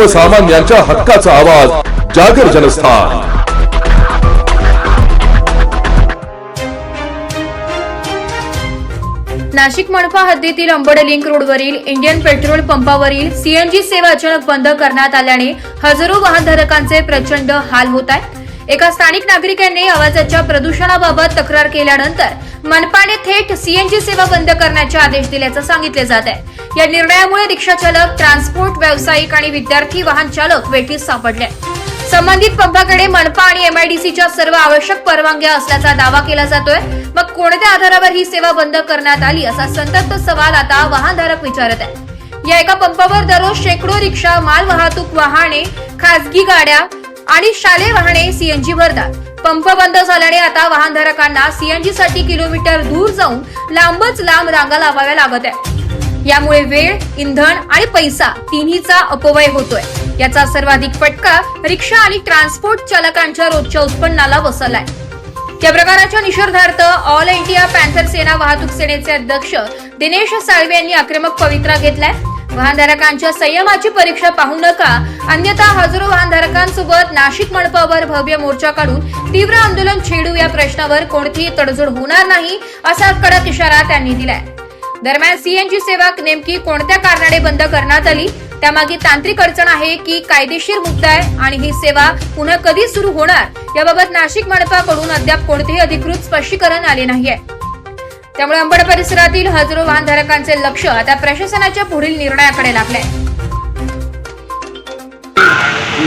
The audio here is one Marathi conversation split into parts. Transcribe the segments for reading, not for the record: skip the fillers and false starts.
सर्वसामान्यांच्या हक्काचा आवाज जागर जनस्थान। नाशिक मनपा हद्दीतील अंबड लिंक रोडवरील इंडियन पेट्रोल पंपावरील सीएनजी सेवा अचानक बंद करण्यात आल्याने हजारो वाहनधारकांचे प्रचंड हाल होत आहेत। एका स्थानिक नागरिकांनी आवाजाच्या प्रदूषणाबाबत तक्रार केल्यानंतर मनपाने थेट सीएनजी सेवा बंद करण्याचे आदेश दिल्याचे सांगितले जात आहे। या निर्णयामुळे रिक्षा चालक, ट्रान्सपोर्ट व्यावसायिक आणि विद्यार्थी वाहन चालक वेठीत सापडले। संबंधित पंपाकडे मनपा आणि एमआयडीसीच्या सर्व आवश्यक परवानग्या असल्याचा दावा केला जातोय। मग कोणत्या आधारावर ही सेवा बंद करण्यात आली असा संतप्त सवाल आता वाहनधारक विचारत आहेत। या एका पंपावर दररोज शेकडो रिक्षा, माल वाहतूक वाहने, खासगी गाड्या आणि शालेय वाहने सीएनजी भरतात। पंप बंद झाल्याने आता वाहनधारकांना सीएनजी साठी किलोमीटर दूर जाऊन लांबच लांब रांगा लावाव्या लागत आहे। यामुळे वेळ, इंधन आणि पैसा तिन्हीचा अपव्यय होतोय। याचा सर्वाधिक फटका रिक्षा आणि ट्रान्सपोर्ट चालकांच्या रोजच्या उत्पन्नाला बसलाय। या प्रकाराच्या निषेधार्थ ऑल इंडिया पॅन्थर सेना वाहतूक सेनेचे अध्यक्ष दिनेश साळवे यांनी आक्रमक पवित्रा घेतलाय। वाहनधारकांच्या संयमाची परीक्षा पाहू नका, अन्यथा हजारो वाहनधारकांसोबत नाशिक मनपावर भव्य मोर्चा काढून तीव्र आंदोलन छेडू। या प्रश्नावर कोणतीही तडजोड होणार नाही असा कडक इशारा त्यांनी दिलाय। दरम्यान सीएनजी सेवा नेमकी कोणत्या कारणाने बंद करण्यात आली, त्यामागे तांत्रिक अडचण आहे की कायदेशीर मुद्दा आहे आणि ही सेवा पुन्हा कधी सुरू होणार याबाबत नाशिक मनपाकडून अद्याप कोणतेही अधिकृत स्पष्टीकरण आले नाहीये। त्यामुळे अंबड परिसरातील हजारो वाहनधारकांचे लक्ष आता प्रशासनाच्या पुढील निर्णयाकडे लागलंय।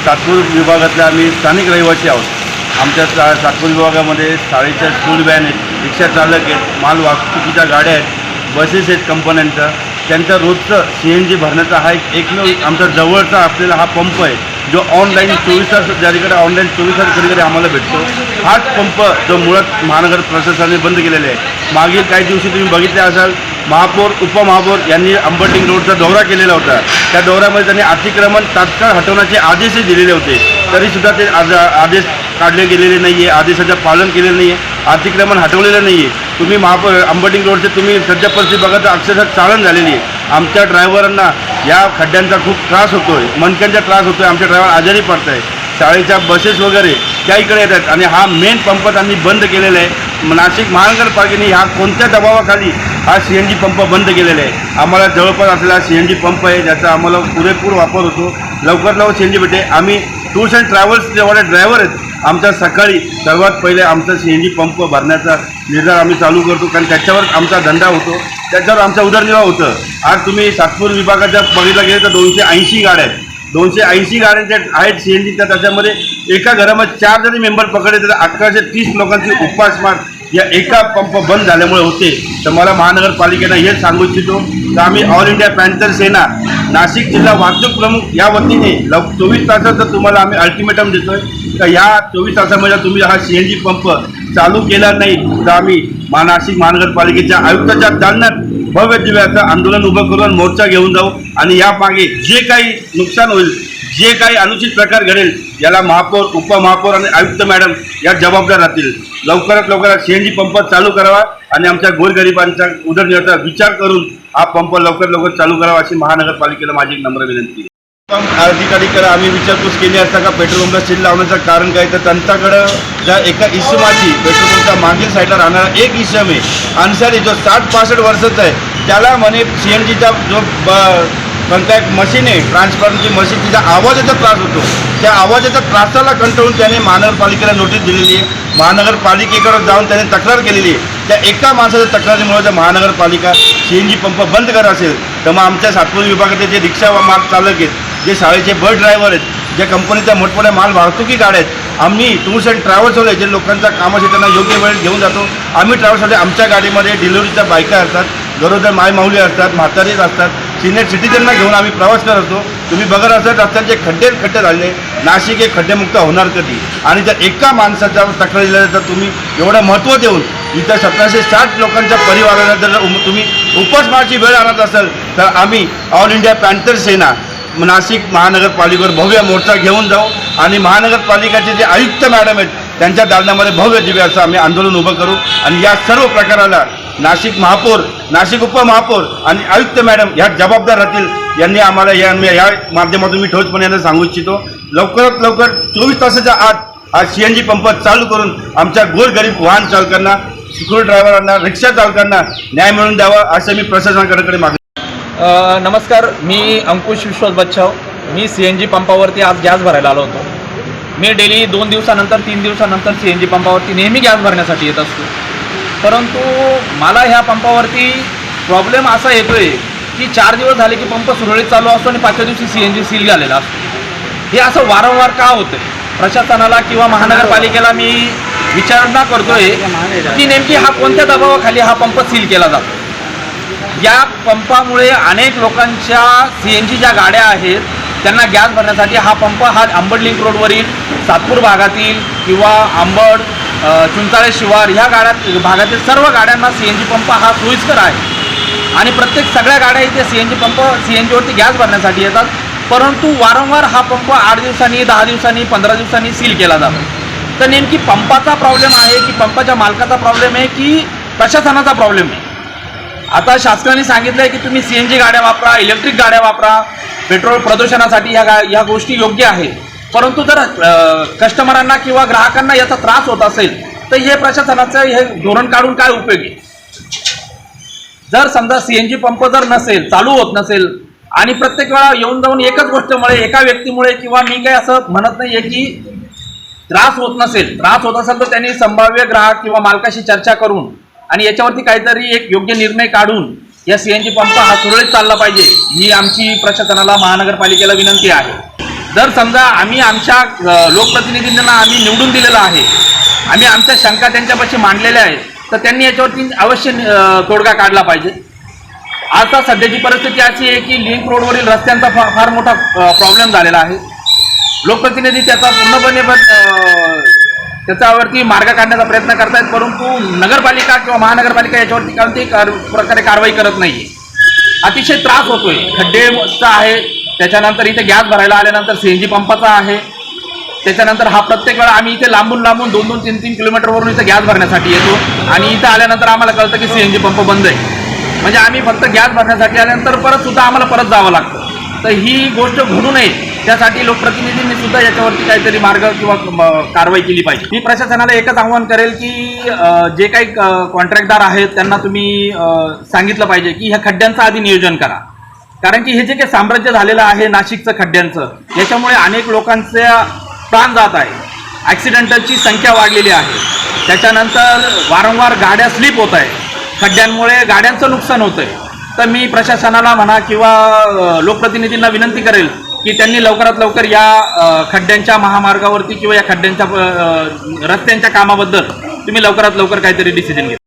सातपूर विभागातल्या आम्ही स्थानिक रहिवासी आहोत। आमच्या सातपूर विभागामध्ये शाळेच्या स्कूल व्हॅन आहेत, रिक्षा चालक आहेत, माल वाहतुकीच्या गाड्या आहेत, बसेस आहेत कंपन्यांचा। त्यांचा रोजचं सीएनजी भरण्याचा हा एकमेव आमचा जवळचा असलेला हा पंप आहे, जो ऑनलाईन 24 तास ज्याकडे ऑनलाईन 24 तास कधी आम्हाला भेटतो। हाच पंप जो मुळात महानगर प्रशासनाने बंद केलेला आहे। मागील काही दिवशी तुम्ही बघितले असाल, महापौर, उपमहापौर यांनी अंबड लिंक रोडचा दौरा केलेला होता। त्या दौऱ्यामध्ये त्यांनी अतिक्रमण तात्काळ हटवण्याचे आदेशही दिलेले होते, तरीसुद्धा ते आदेश काढले गेलेले नाही आहे, आदेशाचं पालन केलेलं नाही आहे, अतिक्रमण हटवलेलं नाही आहे। तुम्ही अंबड लिंक रोडचे तुम्ही सध्या परिस्थिती बघा तर अक्षरशः चाळण झालेली आहे। आमच्या ड्रायव्हरांना या खड्ड्यांचा खूप त्रास होतोय, मणक्यांचा त्रास होतोय, आमचे ड्रायव्हर आजारी पडत आहे। शाळेच्या बसेस वगैरे त्या इकडे येतात आणि हा मेन पंप त्यांनी बंद केलेला आहे। नाशिक महानगरपालिकेने ह्या कोणत्या दबावाखाली हा सीएनजी पंप बंद केलेला आहे। आम्हाला जवळपास असलेला सीएनजी पंप आहे, ज्याचा आम्हाला पुरेपूर वापर होतो। लवकर लवकर सीएनजी भेटे। आम्ही टूर्स अँड ट्रॅव्हल्स जेवढे ड्रायव्हर आहेत, आमच्या सकाळी सर्वात पहिले आमचा सीएनजी पंप भरण्याचा निर्धार आम्ही चालू करतो, कारण त्याच्यावर आमचा धंदा होतो, त्याच्यावर आमचा उदरनिर्वाह होतं। आज तुम्ही सातपूर विभागाच्या बघितलं गेलं तर 280 गाड्या आहेत, 280 गाड्यांच्या आहेत सीएनजी। त्याच्यामध्ये एका घरामध्ये 4 जरी मेंबर पकडले तर 1130 लोकांची उपासमार या एका पंप बंद झाल्यामुळे होते। तर मला महानगरपालिकेला हेच सांगू इच्छितो की आम्ही ऑल इंडिया पॅन्थर सेना नाशिक जिल्हा वाहतूक प्रमुख या वतीने 24 तासाचं तुम्हाला आम्ही अल्टिमेटम देतोय का या 24 तासामध्ये तुम्ही हा सीएनजी पंप चालू केला नाही तर आम्ही नाशिक महानगरपालिकेच्या आयुक्ताच्या दालनात भव्य दिव्याचं आंदोलन उभं करून मोर्चा घेऊन जाऊ आणि यामागे जे काही नुकसान होईल, जे काही अनुचित प्रकार घडेल, याला महापौर, उपमहापौर आणि आयुक्त मॅडम या जबाबदार राहतील। लवकरात लवकर सीएनजी पंप चालू करावा आणि आमच्या गोरगरिबांचा उदरनिर्वाहाचा विचार करून हा पंप लवकर लवकर चालू करावा अशी महानगरपालिकेला माझी एक नम्र विनंती आहे। अधिकारीकडे आम्ही विचारपूस केली असता का पेट्रोल पंपला सील लावण्याचं कारण काय, तर त्यांच्याकडं ज्या एका इसमाची पेट्रोल पंपच्या मागील साईडला राहणारा एक इसम आहे अन्सारी, जो 60-65 वर्षाचा आहे, त्याला म्हणे सीएनजीचा जो कोणता एक मशीन आहे, ट्रान्सफॉर्मरची मशीन, तिचा आवाजाचा त्रास होतो। त्या आवाजाच्या त्रासाला कंटाळून त्याने महानगरपालिकेला नोटीस दिलेली आहे। महानगरपालिकेकडे जाऊन त्याने तक्रार केलेली आहे। त्या एका माणसाच्या तक्रारीमुळे जर महानगरपालिका सीएनजी पंप बंद करत असेल तर मग आमच्या सातपूर विभागातले जे रिक्षा माल चालक आहेत, जे शाळेचे बस ड्रायव्हर आहेत, ज्या कंपनीच्या मोठमोठ्या माल वाहतुकी गाड्या आहेत, आम्ही टूर्स अँड ट्रॅव्हल्सवाले जे लोकांचा कामाशी त्यांना योग्य वेळ घेऊन जातो, आम्ही ट्रॅव्हल्सवाले आमच्या गाडीमध्ये डिलिव्हरीच्या बायका असतात, गरोदर मायमाऊली असतात, म्हातारीच असतात, सिनियर सिटीजनना घेऊन आम्ही प्रवास करत असतो। तुम्ही बघत असाल रस्त्यांचे खड्डे झाले, नाशिक हे खड्डेमुक्त होणार कधी? आणि जर एका माणसाच्या तक्रार दिल्या तर तुम्ही एवढं महत्त्व देऊन इथं 1760 लोकांच्या परिवाराला जर तुम्ही उपासमारची वेळ आणत असाल तर आम्ही ऑल इंडिया पॅन्थर सेना नाशिक महानगरपालिकेवर भव्य मोर्चा घेऊन जाऊ आणि महानगरपालिकेचे जे आयुक्त मॅडम आहेत त्यांच्या दालनामध्ये भव्य दिव्य असं आम्ही आंदोलन उभं करू आणि या सर्व प्रकाराला नाशिक महापौर नाशिक उपमहापौर आणि आयुक्त मॅडम ह्या जबाबदार राहतील यांनी आम्हाला या माध्यमातून मी ठोसपणे यांना सांगू इच्छितो. लवकरात लवकर 24 तासाच्या आत हा CNG पंप चालू करून आमच्या गोरगरीब वाहन चालकांना, स्कूल ड्रायव्हरांना, रिक्षा चालकांना न्याय मिळवून द्यावा असं मी प्रशासनाकडे मागणी. नमस्कार, मी अंकुश विश्वास बच्छाव. मी CNG पंपावरती आज गॅस भरायला आलो होतो. मी डेली 2 दिवसानंतर 3 दिवसानंतर CNG पंपावरती नेहमी गॅस भरण्यासाठी येत असतो. परंतु मला ह्या पंपावरती प्रॉब्लेम असा येतो आहे की 4 दिवस झाले की पंप सुरळीत चालू असतो आणि 5व्या दिवशी CNG सील झालेला असतो. हे असं वारंवार का होतं आहे? प्रशासनाला किंवा महानगरपालिकेला मी विचारणा करतोय की नेमकी हा कोणत्या दबावाखाली हा पंप सील केला जातो. या पंपामुळे अनेक लोकांच्या CNG ज्या गाड्या आहेत त्यांना गॅस भरण्यासाठी हा पंप हा अंबड लिंक रोडवरील सातपूर भागातील किंवा अंबड, चुंचाळे शिवार ह्या भागातील सर्व गाड्यांना CNG पंप हा सोयीस्कर आहे आणि सगळ्या गाड्या इथे CNGवरती गॅस भरण्यासाठी येतात. परंतु वारंवार हा पंप 8 दिवसांनी, 10 दिवसांनी, 15 दिवसांनी सील केला जातो. तर नेमकी पंपाचा प्रॉब्लेम आहे की पंपाच्या मालकाचा प्रॉब्लेम आहे की प्रशासनाचा प्रॉब्लेम आहे? आता शासनाने सांगितलं आहे की तुम्ही CNG गाड्या वापरा, इलेक्ट्रिक गाड्या वापरा, पेट्रोल प्रदूषणासाठी या गोष्टी योग्य आहे. परंतु जर कस्टमरांना किंवा ग्राहकांना याचा त्रास होत असेल तर हे प्रशासनाचं हे धोरण काढून काय उपयोग आहे? जर समजा CNG पंप जर नसेल, चालू होत नसेल आणि प्रत्येक वेळा येऊन जाऊन एकच गोष्टमुळे, एका व्यक्तीमुळे, किंवा मी काही असं म्हणत नाही आहे की त्रास होत असेल तर त्यांनी संभाव्य ग्राहक किंवा मालकाशी चर्चा करून आणि याच्यावरती काहीतरी एक योग्य निर्णय काढून या CNG पंप हा सुरळीत चालला पाहिजे, ही आमची प्रशासनाला, महानगरपालिकेला विनंती आहे. जर समजा आम्ही आमच्या लोकप्रतिनिधींना आम्ही निवडून दिलेलं आहे, आम्ही आमच्या शंका त्यांच्यापाशी मांडलेल्या आहेत, तर त्यांनी याच्यावरती अवश्य तोडगा काढला पाहिजे. आता सध्याची परिस्थिती अशी आहे की लिंक रोडवरील रस्त्यांचा फार मोठा प्रॉब्लेम झालेला आहे. लोकप्रतिनिधी त्याचा पूर्णपणे त्याच्यावरती मार्ग काढण्याचा प्रयत्न करतायत, परंतु नगरपालिका किंवा महानगरपालिका याच्यावरती कोणत्याही प्रकारे कारवाई करत नाही. अतिशय त्रास होतोय. खड्डेचा आहे, त्याच्यानंतर इथे गॅस भरायला आल्यानंतर CNG पंपाचा आहे, त्याच्यानंतर हा प्रत्येक वेळा आम्ही इथे लांबून 2-2, 3-3 किलोमीटरवरून इथे गॅस भरण्यासाठी येतो आणि इथं आल्यानंतर आम्हाला कळतं की CNG पंप बंद आहे. म्हणजे आम्ही फक्त गॅस भरण्यासाठी आल्यानंतर परत जावं लागतं. तर ही गोष्ट घडू नये त्यासाठी लोकप्रतिनिधींनी सुद्धा याच्यावरती काहीतरी मार्ग किंवा कारवाई केली पाहिजे. मी प्रशासनाला एकच आव्हान करेल की जे काही कॉन्ट्रॅक्टदार आहेत त्यांना तुम्ही सांगितलं पाहिजे की ह्या खड्ड्यांचं आधी नियोजन करा. कारण की हे जे काही साम्राज्य झालेलं आहे नाशिकचं खड्ड्यांचं, याच्यामुळे अनेक लोकांचा प्राण जात आहे, ॲक्सिडेंटची संख्या वाढलेली आहे. त्याच्यानंतर वारंवार गाड्या स्लिप होत आहे, खड्ड्यांमुळे गाड्यांचं नुकसान होतं आहे. तर मी प्रशासनाला म्हणा किंवा लोकप्रतिनिधींना विनंती करेल की त्यांनी लवकरात लवकर या खड्ड्यांच्या महामार्गावरती किंवा या खड्ड्यांच्या रस्त्यांच्या कामाबद्दल तुम्ही लवकरात लवकर काहीतरी डिसिजन घ्या.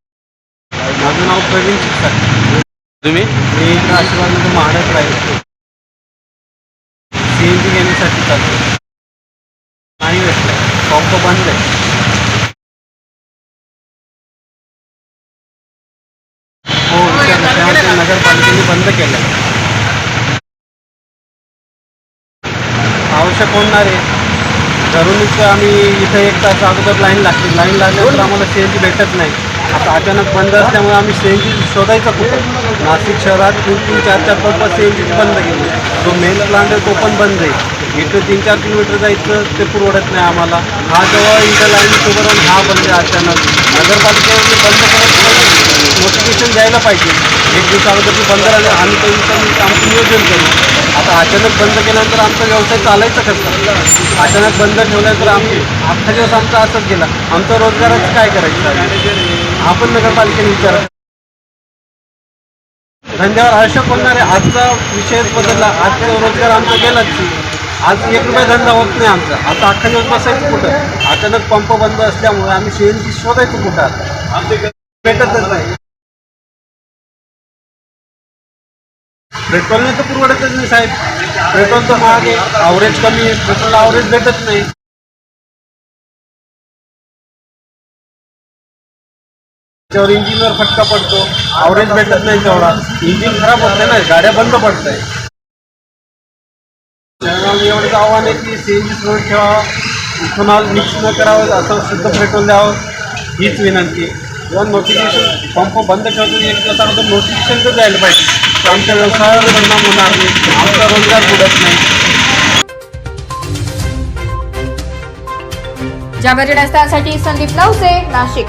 माझं नाव प्रवीण शिक्षक. तुम्ही? मी इथं आशीर्वादमध्ये महाराष्ट्र आहे. CNG घेण्यासाठी चालतो. नाही भेटलं, पंप बंद आहे. हो, त्यामुळे नगरपालिकेने बंद केलं. आवश्यक होणार आहे. घरूनच आम्ही इथं 1 तास अगोदर लाईन लागल्यावर आम्हाला CNG भेटत नाही. आता अचानक बंद असल्यामुळे आम्ही CNG शोधायचं कुठं? नाशिक शहरात 3-3, 4-4 पंप CNG बंद केले. जो मेन प्लांट आहे तो पण बंद आहे. इथं 3-4 किलोमीटर जायचं ते परवडत नाही आम्हाला. हा जेव्हा इथं लाईन उभं राहून हा बंद आहे अचानक. नगरपालिकेने बंद करत नोटिफिकेशन द्यायला पाहिजे. 1 दिवस अगोदर बंद राहिलं आम्ही तर आमचं नियोजन करू. आता अचानक बंद केल्यानंतर आमचा व्यवसाय चालायचं कसं? अचानक बंद ठेवल्यानंतर अख्खा दिवस आमचा असंच गेला. आमचं रोजगाराचं काय करायचं? आपण नगरपालिकेने विचार. धंद्यावर आवश्यक होणार आहे. आजचा विषयच बदलला. आजचा रोजगार आमचा गेलाच. आज 1 रुपया धंदा होत नाही आमचा. आता अख्खा दिवस बसायचं कुठं? अचानक पंप बंद असल्यामुळे आम्ही CNG शोधायचं कुठं? आता भेटतच नाही. पेट्रोलने तर परवडतच नाही साहेब. पेट्रोल तर महाग आहे, ॲव्हरेज कमी आहे, पेट्रोल ॲव्हरेज भेटत नाही. त्याच्यावर इंजिनवर फटका पडतो, ॲव्हरेज भेटत नाही तेवढा. इंजिन खराब होतं ना, गाड्या बंद पडत आहे. त्यामुळे एवढंच आव्हान आहे की CNG सुरू ठेवावं, इथेनॉल मिक्स न करावं, असं शुद्ध पेट्रोल द्यावं, हीच विनंती. किंवा नोटिफिकेशन पंप बंद ठेवतो 1 तास अगोदर नोटिफिकेशन तर द्यायला पाहिजे. तर आमच्या व्यवसायावर परिणाम होणार नाही, आमचा रोजगार बुडत नाही. जागर जनस्थासाठी संदीप नवसे, नाशिक.